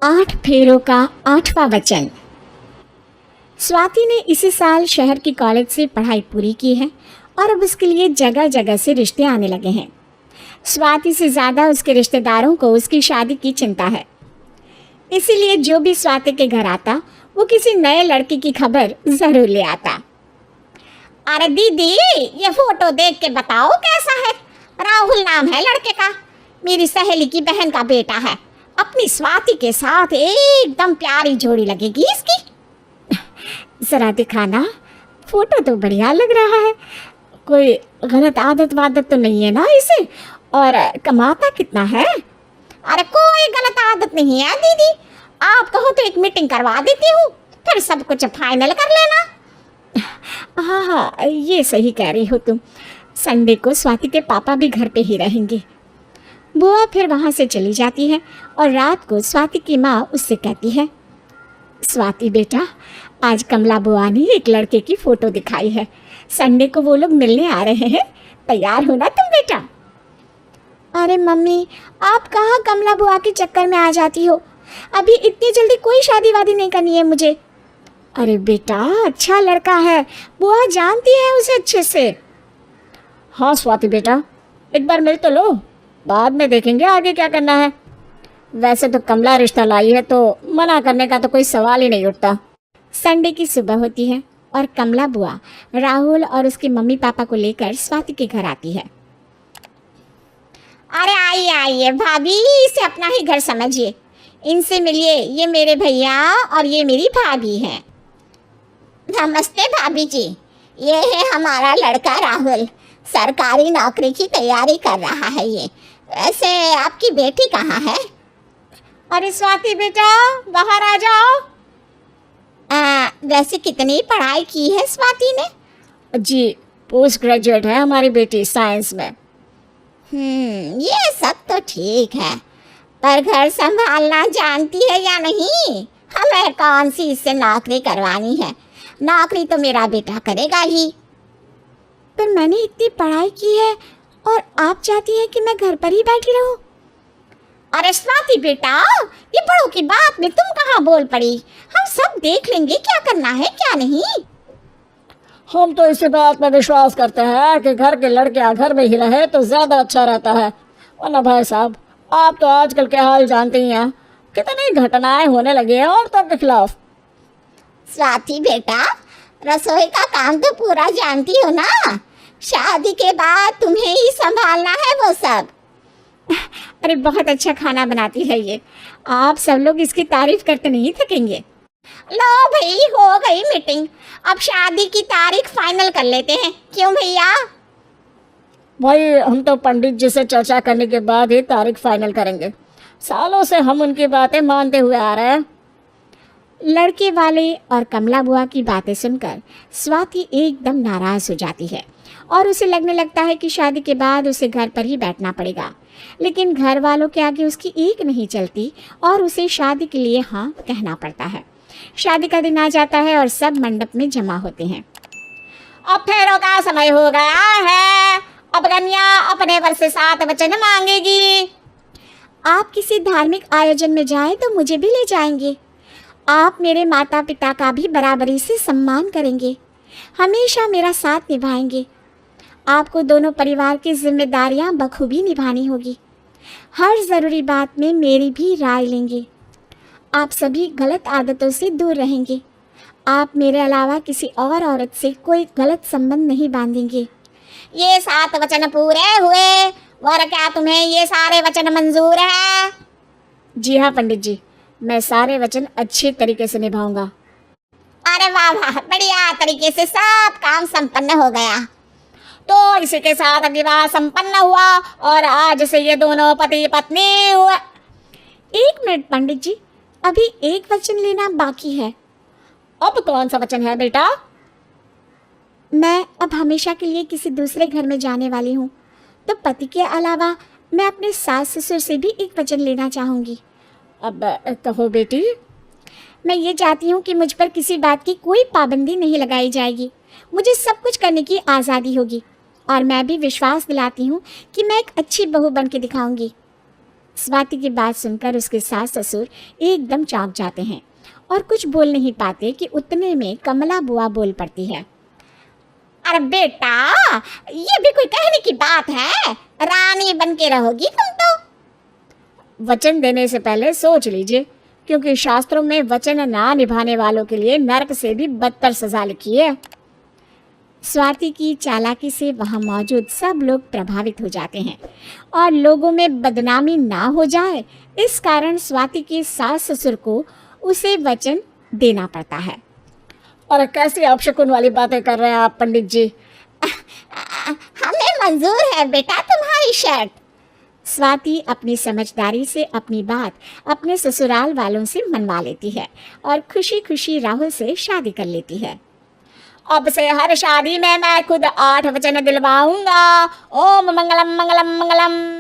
8 फेरों का 8वां वचन। स्वाति ने इसी साल शहर की कॉलेज से पढ़ाई पूरी की है और अब उसके लिए जगह जगह से रिश्ते आने लगे हैं। स्वाति से ज़्यादा उसके रिश्तेदारों को उसकी शादी की चिंता है, इसीलिए जो भी स्वाति के घर आता वो किसी नए लड़की की खबर ज़रूर ले आता। अरे दीदी, ये फोटो देख के बताओ कैसा है। राहुल नाम है लड़के का, मेरी सहेली की बहन का बेटा है। अपनी स्वाति के साथ एकदम प्यारी जोड़ी लगेगी इसकी। ज़रा दिखाना, फोटो तो बढ़िया लग रहा है। कोई गलत आदत वादत तो नहीं है ना इसे? और कमाता कितना है? अरे कोई गलत आदत नहीं है दीदी, आप कहो तो एक मीटिंग करवा देती हूँ, फिर सब कुछ फाइनल कर लेना। हाँ हाँ, ये सही कह रही हो तुम। संडे को स्वाति के पापा भी घर पे ही रहेंगे। बुआ फिर वहाँ से चली जाती है और रात को स्वाति की माँ उससे कहती है, स्वाति बेटा, आज कमला बुआ ने एक लड़के की फ़ोटो दिखाई है। संडे को वो लोग मिलने आ रहे हैं, तैयार हो ना तुम बेटा। अरे मम्मी, आप कहाँ कमला बुआ के चक्कर में आ जाती हो? अभी इतनी जल्दी कोई शादी वादी नहीं करनी है मुझे। अरे बेटा, अच्छा लड़का है, बुआ जानती है उसे अच्छे से। हाँ स्वाति बेटा, एक बार मिल तो लो, बाद में देखेंगे आगे क्या करना है। वैसे तो कमला रिश्ता लाई है तो मना करने का तो कोई सवाल ही नहीं उठता। संडे की सुबह होती है और कमला बुआ राहुल और उसके मम्मी पापा को लेकर स्वाति के घर आती है। अरे आइए आइए भाभी, इसे अपना ही घर समझिए, इनसे मिलिए। ये मेरे भैया और ये मेरी भाभी हैं। नमस्ते भाभी जी, ये है हमारा लड़का राहुल, सरकारी नौकरी की तैयारी कर रहा है ये। वैसे आपकी बेटी कहाँ है? अरे स्वाति बेटा, बाहर आ जाओ। वैसे कितनी पढ़ाई की है स्वाति ने? जी, पोस्ट ग्रेजुएट है हमारी बेटी साइंस में। ये सब तो ठीक है, पर घर संभालना जानती है या नहीं? हमें कौन सी इससे नौकरी करवानी है? नौकरी तो मेरा बेटा करेगा ही। पर मैंने इतनी पढ़ाई की है और आप चाहती हैं कि मैं घर पर ही बैठी रहूं? अरे स्वाति बेटा, ये बड़ों की बात में तुम कहाँ बोल पड़ी? हम सब देख लेंगे क्या करना है क्या नहीं। हम तो इसी बात में विश्वास करते हैं कि घर के लड़के घर में ही रहे तो ज़्यादा अच्छा रहता है। वरना भाई साहब, आप तो आजकल के हाल जानते ही हैं, कितनी घटनाएं होने लगी हैं औरतों के खिलाफ। स्वाति बेटा, रसोई का काम तो पूरा जानती हो ना? शादी के बाद तुम्हें ही संभालना है वो सब। अरे बहुत अच्छा खाना बनाती है ये, आप सब लोग इसकी तारीफ करते नहीं थकेंगे। लो भाई, हो गई मीटिंग, अब शादी की तारीख फाइनल कर लेते हैं। क्यों भैया? भाई, हम तो पंडित जी से चर्चा करने के बाद ही तारीख फाइनल करेंगे। सालों से हम उनकी बातें मानते हुए आ रहे हैं। लड़के वाले और कमला बुआ की बातें सुनकर स्वाति एकदम नाराज़ हो जाती है और उसे लगने लगता है कि शादी के बाद उसे घर पर ही बैठना पड़ेगा। लेकिन घर वालों के आगे उसकी एक नहीं चलती और उसे शादी के लिए हाँ कहना पड़ता है। शादी का दिन आ जाता है और सब मंडप में जमा होते हैं। अब फेरों का समय हो गया है, अब कन्या अपने वर से 7 वचन मांगेगी। आप किसी धार्मिक आयोजन में जाएं तो मुझे भी ले जाएंगे। आप मेरे माता पिता का भी बराबरी से सम्मान करेंगे, हमेशा मेरा साथ निभाएंगे। आपको दोनों परिवार की जिम्मेदारियां बखूबी निभानी होगी। हर ज़रूरी बात में मेरी भी राय लेंगे। आप सभी गलत आदतों से दूर रहेंगे। आप मेरे अलावा किसी और औरत से कोई गलत संबंध नहीं बांधेंगे। ये 7 वचन पूरे हुए, और क्या तुम्हें ये सारे वचन मंजूर है? जी हाँ पंडित जी, मैं सारे वचन अच्छे तरीके से निभाऊंगा। अरे वाह वाह, बढ़िया तरीके से सब काम संपन्न हो गया। तो इसी के साथ विवाह संपन्न हुआ और आज से ये दोनों पति पत्नी हुए। 1 मिनट पंडित जी, अभी एक वचन लेना बाकी है। अब कौन सा वचन है बेटा? मैं अब हमेशा के लिए किसी दूसरे घर में जाने वाली हूँ, तो पति के अलावा मैं अपने सास ससुर से भी एक वचन लेना चाहूँगी। अब कहो बेटी। मैं ये चाहती हूँ कि मुझ पर किसी बात की कोई पाबंदी नहीं लगाई जाएगी। मुझे सब कुछ करने की आज़ादी होगी और मैं भी विश्वास दिलाती हूँ कि मैं एक अच्छी बहू बन के दिखाऊँगी। स्वाति की बात सुनकर उसके सास ससुर एकदम चौंक जाते हैं और कुछ बोल नहीं पाते कि उतने में कमला बुआ बोल पड़ती है। अरे बेटा, ये भी कोई कहने की बात है? रानी बन के रहोगी तुम तो। वचन देने से पहले सोच लीजिए, क्योंकि शास्त्रों में वचन ना निभाने वालों के लिए नरक से भी बदतर सजा लिखी है। स्वाति की चालाकी से वहां मौजूद सब लोग प्रभावित हो जाते हैं और लोगों में बदनामी ना हो जाए, इस कारण स्वाति के सास ससुर को उसे वचन देना पड़ता है। और कैसी अपशकुन वाली बातें कर रहे हैं आप पंडित जी? हमें मंजूर है बेटा तुम्हारी शर्त। स्वाति अपनी समझदारी से अपनी बात अपने ससुराल वालों से मनवा लेती है और खुशी खुशी राहुल से शादी कर लेती है। अब से हर शादी में मैं खुद 8 वचन दिलवाऊंगा। ओम मंगलम मंगलम मंगलम।